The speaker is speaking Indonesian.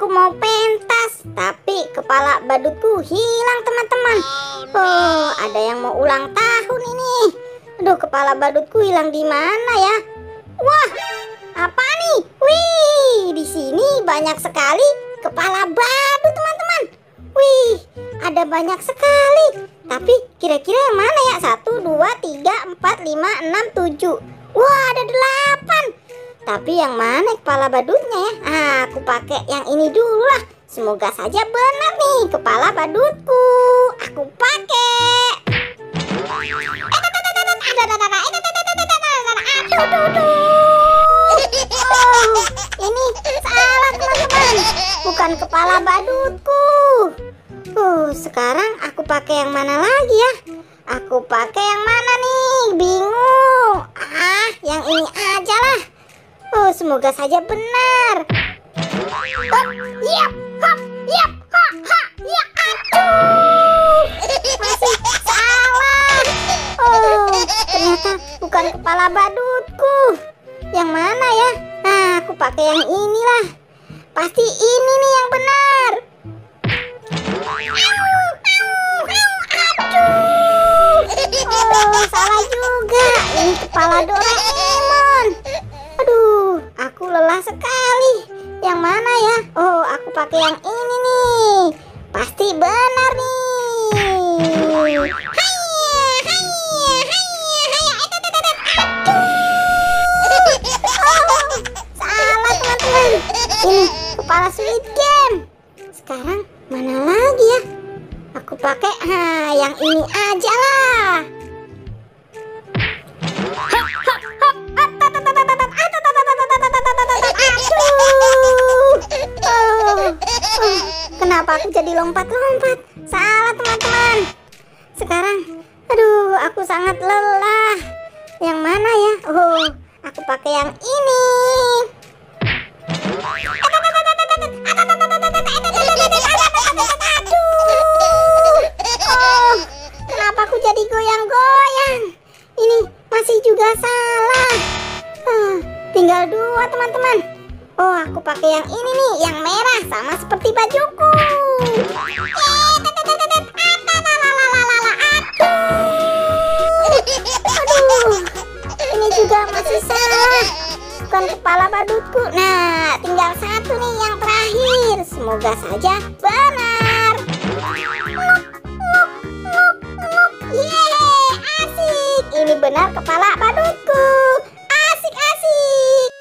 Aku mau pentas, tapi kepala badutku hilang, teman-teman. Oh, ada yang mau ulang tahun ini. Aduh, kepala badutku hilang di mana ya? Wah, apa nih? Wih, di sini banyak sekali kepala badut, teman-teman. Wih, ada banyak sekali. Tapi kira-kira yang mana ya? 1, 2, 3, 4, 5, 6, 7. Wah, ada 8. Tapi yang mana kepala badutnya ya? Aku pakai yang ini dulu lah. Semoga saja benar nih kepala badutku. Aku pakai. Ini salah, teman-teman. Bukan kepala badutku. Sekarang aku pakai yang mana lagi ya? Aku pakai yang mana nih? Bingung. Yang ini aja lah. Semoga saja benar. Masih salah. Ternyata bukan kepala badutku. Yang mana ya? Aku pakai yang inilah. Pasti ini nih yang benar. Salah juga. Ini kepala Doraemon. Aduh, aku lelah sekali. Yang mana ya? Aku pakai yang ini nih. Pasti benar nih. Salah, teman-teman. Ini kepala Squid Game. Sekarang mana lagi ya? Aku pakai yang ini aja lah. Kenapa aku jadi lompat-lompat? Salah, teman-teman. Sekarang, aduh, aku sangat lelah. Yang mana ya? Aku pakai yang ini. Kenapa aku jadi goyang-goyang? Ini masih juga salah. Tinggal 2, teman-teman. Aku pakai yang ini nih, yang merah, sama seperti bajuku. Aduh, ini juga masih salah. Bukan kepala badutku. Nah, tinggal 1 nih yang terakhir. Semoga saja benar. Yeay, asik. Ini benar kepala badutku. Asik-asik.